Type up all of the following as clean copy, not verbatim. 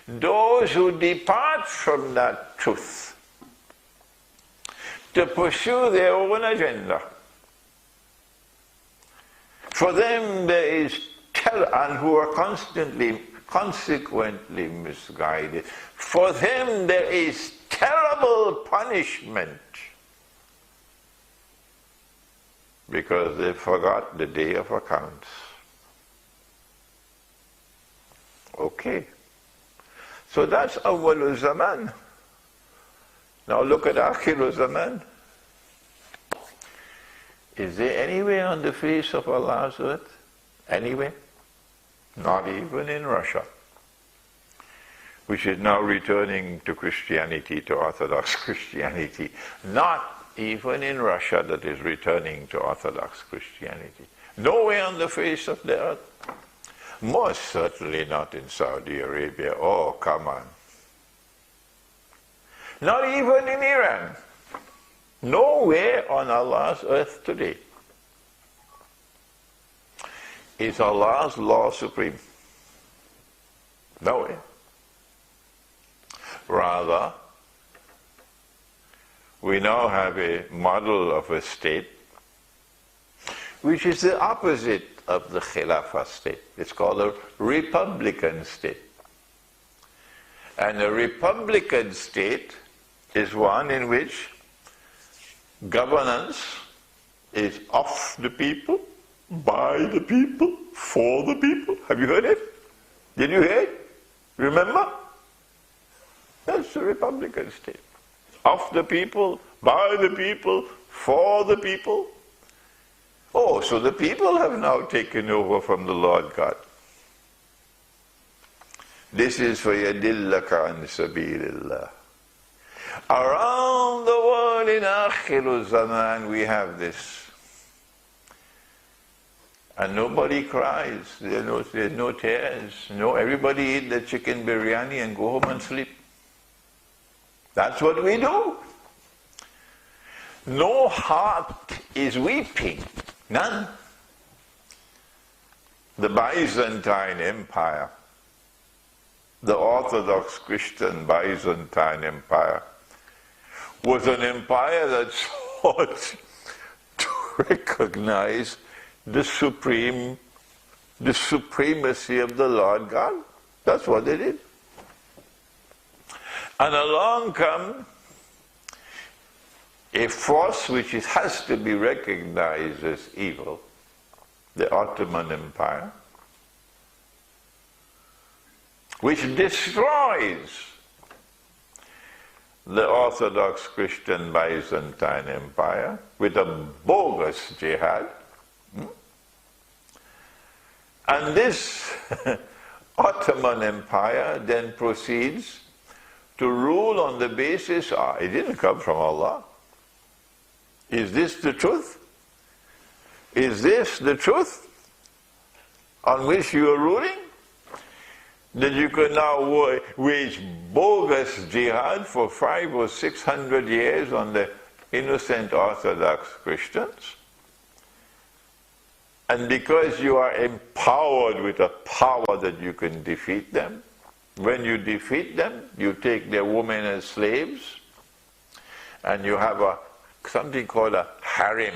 those who depart from that truth to pursue their own agenda. For them there is terror, and who are consequently misguided. For them there is terrible punishment, because they forgot the day of accounts. Okay. So that's Awwal Zaman. Now look at Akhir Zaman. Is there anywhere on the face of Allah's earth? Anywhere? Not even in Russia, which is now returning to Christianity, to Orthodox Christianity. Not even in Russia that is returning to Orthodox Christianity. Nowhere on the face of the earth. Most certainly not in Saudi Arabia. Oh, come on. Not even in Iran. Nowhere on Allah's earth today is Allah's law supreme. Nowhere. Rather, we now have a model of a state which is the opposite of the Khilafah state. It's called a Republican state. And a Republican state is one in which governance is of the people, by the people, for the people. Have you heard it? Did you hear it? Remember? That's the Republican state. Of the people, by the people, for the people. Oh, so the people have now taken over from the Lord God. This is for yadillaka an sabilillah. Around the world in Akhir Zaman we have this. And nobody cries, there's no tears. No, everybody eat the chicken biryani and go home and sleep. That's what we do. No heart is weeping. None. The Byzantine Empire, the Orthodox Christian Byzantine Empire, was an empire that sought to recognize the supremacy of the Lord God. That's what they did. And along comes a force which has to be recognized as evil, the Ottoman Empire, which destroys the Orthodox Christian Byzantine Empire with a bogus jihad. And this Ottoman Empire then proceeds to rule on the basis of, it didn't come from Allah. Is this the truth? Is this the truth on which you are ruling? That you can now wage bogus jihad for 500 or 600 years on the innocent Orthodox Christians? And because you are empowered with a power that you can defeat them, when you defeat them, you take their women as slaves, and you have something called a harem.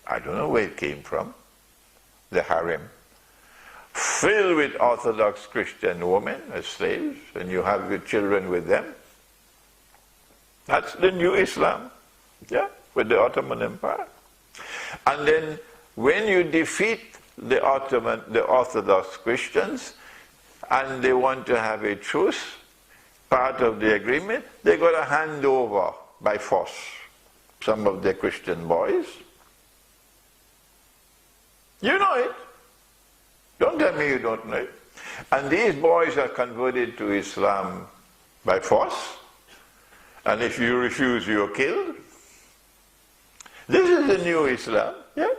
I don't know where it came from, the harem. Filled with Orthodox Christian women as slaves, and you have your children with them. That's the new Islam, yeah, with the Ottoman Empire. And then when you defeat the Orthodox Christians, and they want to have a truce, part of the agreement, they're going to hand over by force some of their Christian boys. You know it. Don't tell me you don't know it. And these boys are converted to Islam by force. And if you refuse, you're killed. This is the new Islam, yeah?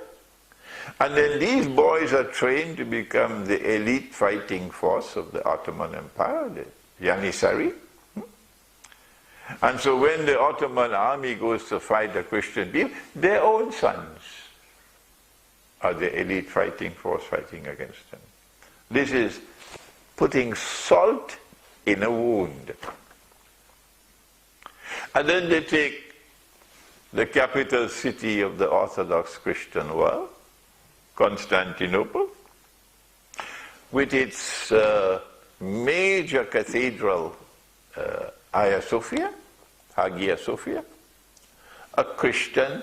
And then these boys are trained to become the elite fighting force of the Ottoman Empire, the Janissary. And so when the Ottoman army goes to fight the Christian people, their own sons are the elite fighting force fighting against them. This is putting salt in a wound. And then they take the capital city of the Orthodox Christian world, Constantinople, with its major cathedral, Hagia Sophia, a Christian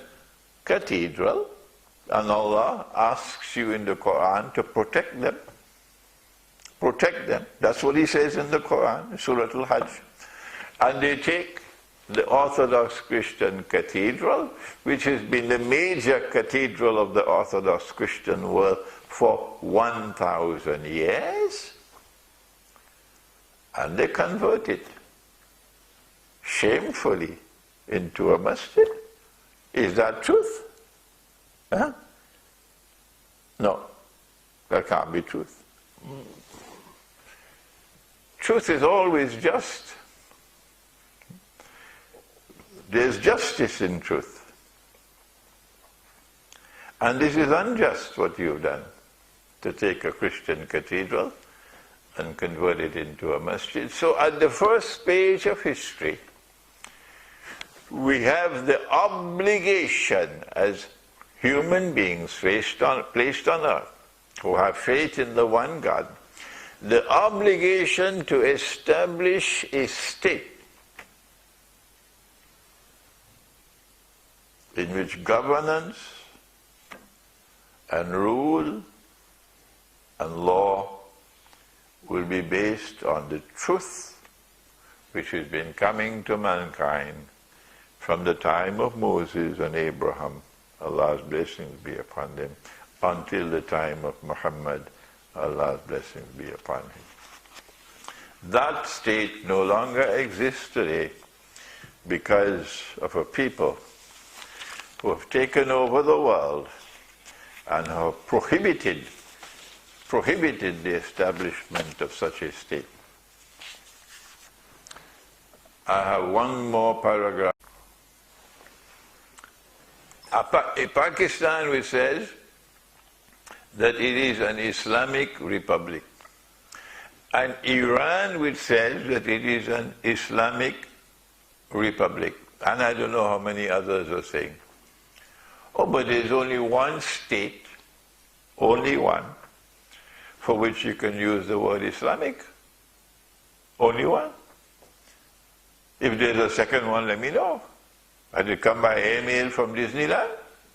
cathedral, and Allah asks you in the Qur'an to protect them. Protect them. That's what He says in the Qur'an, Surah Al-Hajj. And they take the Orthodox Christian cathedral, which has been the major cathedral of the Orthodox Christian world for 1,000 years, and they convert it shamefully into a masjid. Is that truth? Huh? No, that can't be truth. Truth is always just. There's justice in truth. And this is unjust what you've done, to take a Christian cathedral and convert it into a masjid. So at the first page of history, we have the obligation as human beings placed on earth, who have faith in the one God, the obligation to establish a state in which governance and rule and law will be based on the truth which has been coming to mankind from the time of Moses and Abraham, Allah's blessings be upon them, until the time of Muhammad, Allah's blessings be upon him. That state no longer exists today because of a people who have taken over the world and have prohibited the establishment of such a state. I have one more paragraph. A Pakistan which says that it is an Islamic republic, and Iran which says that it is an Islamic republic, and I don't know how many others are saying. Oh, but there's only one state, only one, for which you can use the word Islamic. Only one. If there's a second one, let me know. I will come by airmail from Disneyland.